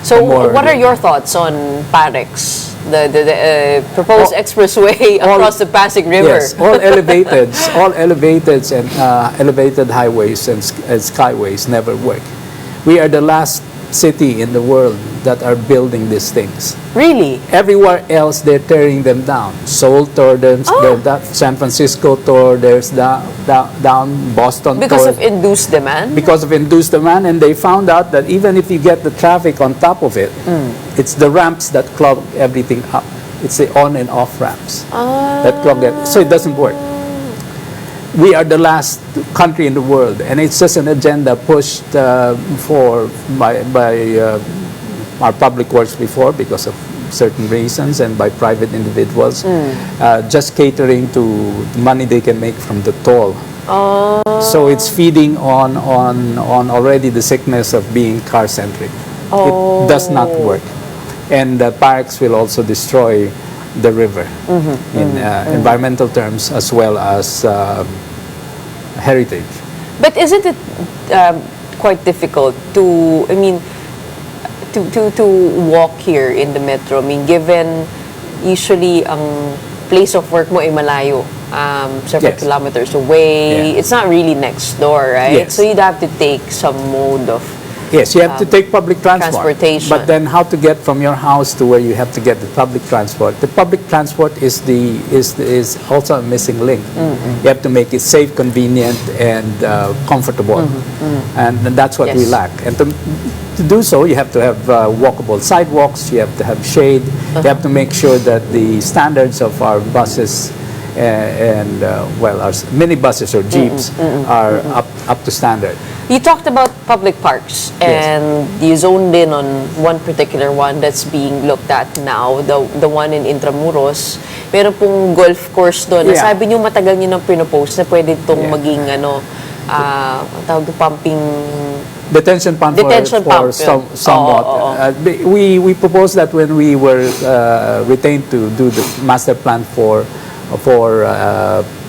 So what are your thoughts on PAREX, the proposed expressway across the Pasig River? Yes, all elevated and elevated highways and skyways never work. We are the last city in the world that are building these things. Really? Everywhere else, they're tearing them down. Seoul tore them down, San Francisco tore theirs down, Boston because tore of induced demand? because of induced demand, and they found out that even if you get the traffic on top of it, it's the ramps that clog everything up. It's the on and off ramps that clog it, so it doesn't work. We are the last country in the world, and it's just an agenda pushed by our public works before because of certain reasons, and by private individuals, just catering to money they can make from the toll. So it's feeding on already the sickness of being car-centric. It does not work. And PAREX will also destroy the river in environmental terms as well as heritage. But isn't it quite difficult to, I mean, to walk here in the metro? I mean, given usually ang place of work mo ay malayo, several kilometers away. It's not really next door, right? So you'd have to take some mode of Yes, you have to take public transportation. But then how to get from your house to where you have to get the public transport? The public transport is also a missing link. You have to make it safe, convenient, and comfortable. And that's what we lack. And to do so, you have to have walkable sidewalks, you have to have shade, you have to make sure that the standards of our buses and well, our minibuses or jeeps are up to standard. You talked about public parks, and you zoned in on one particular one that's being looked at now, the one in Intramuros. Meron pong golf course doon. Sabi niyo matagal niyo nang pinopose na pwede itong maging tawag pumping detention pump for somewhat. We proposed that when we were retained to do the master plan for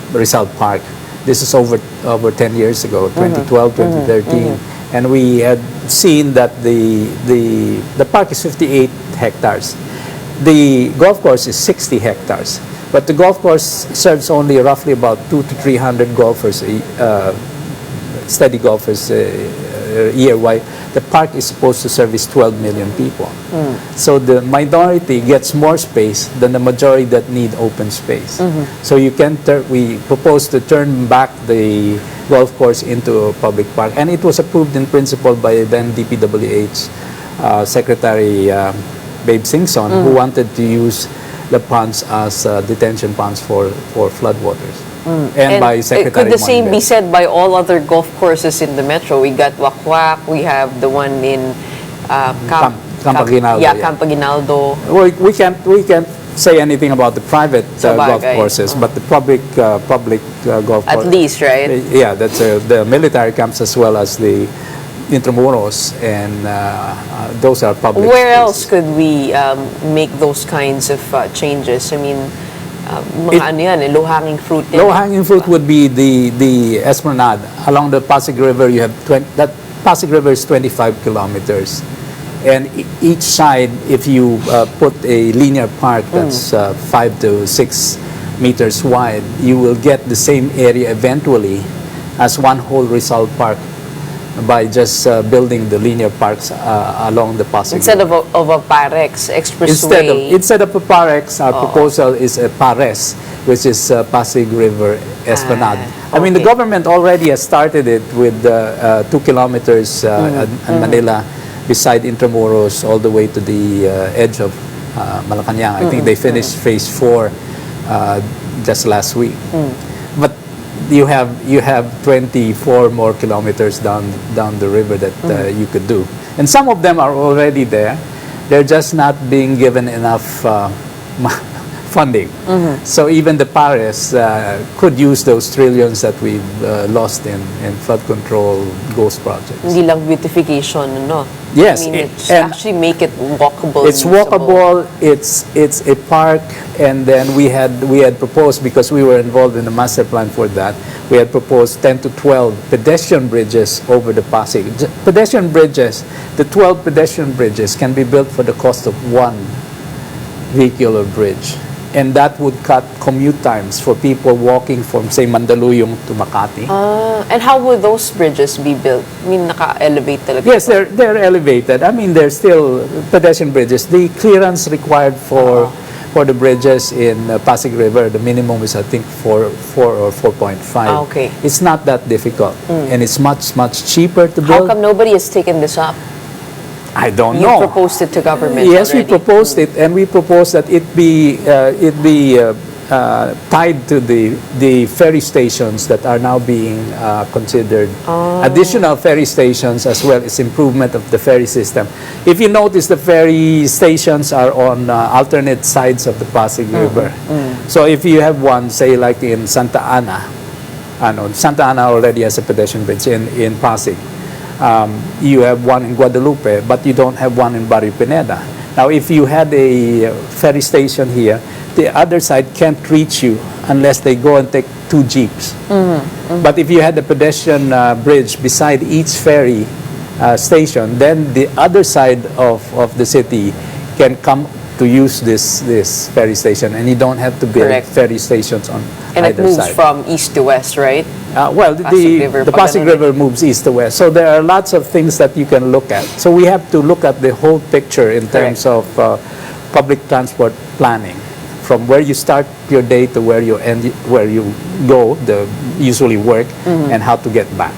Rizal Park. This is over 10 years ago, 2012, 2013, and we had seen that the park is 58 hectares. The golf course is 60 hectares, but the golf course serves only roughly about 200 to 300 golfers, steady golfers year-wide. The park is supposed to service 12 million people. So the minority gets more space than the majority that need open space. So you can we propose to turn back the golf course into a public park, and it was approved in principle by then DPWH Secretary Babe Singson, who wanted to use the ponds as detention ponds for floodwaters. And by Secretary could the same be said by all other golf courses in the metro? We got Wakwak, we have the one in Camp Aguinaldo. Camp Aguinaldo. We can't say anything about the private golf courses, but the public golf courses. At least, right? Yeah, that's the military camps as well as the Intramuros, and those are public. Where else could we make those kinds of changes? I mean, low-hanging fruit. Low-hanging fruit would be the esplanade. Along the Pasig River, you have that Pasig River is 25 kilometers. And each side, if you put a linear park that's 5 to 6 meters wide, you will get the same area eventually as one whole Rizal Park by just building the linear parks along the Pasig Instead River. of a PAREX expressway. Instead of a PAREX, our proposal is a PARES, which is Pasig River Esplanade. I mean, the government already has started it with 2 kilometers in Manila, beside Intramuros, all the way to the edge of Malacanang. I think they finished phase 4 just last week. But you have 24 more kilometers down the river that you could do, and some of them are already there. They're just not being given enough funding. So even the PARES could use those trillions that we've lost in flood control ghost projects. Hindi lang beautification, no? Yes, I mean, it's and actually make it walkable. it's and usable. walkable. It's a park, and then we had proposed, because we were involved in the master plan for that. We had proposed 10 to 12 pedestrian bridges over the Pasig. Pedestrian bridges, the 12 pedestrian bridges can be built for the cost of one vehicular bridge. And that would cut commute times for people walking from, say, Mandaluyong to Makati. And how will those bridges be built? I mean, naka-elevate talaga. Yes, they're elevated. I mean, they're still pedestrian bridges. The clearance required for the bridges in Pasig River, the minimum is, I think, 4 or 4.5. Okay. It's not that difficult, and it's much cheaper to How build. come nobody has taken this up? I don't You know. proposed it to government Yes, already. we proposed it, and we proposed that it be tied to the ferry stations that are now being considered. Additional ferry stations, as well as improvement of the ferry system. If you notice, the ferry stations are on alternate sides of the Pasig River. So if you have one, say like in Santa Ana, Santa Ana already has a pedestrian bridge in Pasig. You have one in Guadalupe, but you don't have one in Barrio Pineda. Now, if you had a ferry station here, the other side can't reach you unless they go and take 2 jeeps. But if you had a pedestrian bridge beside each ferry station, then the other side of the city can come to use this ferry station, and you don't have to build Correct. ferry stations on And it either moves side. from east to west, right? Well, Pasig River, the Pasig pag ganun River moves east to west. So there are lots of things that you can look at. So we have to look at the whole picture in terms of public transport planning, from where you start your day to where you go, usually work, and how to get back.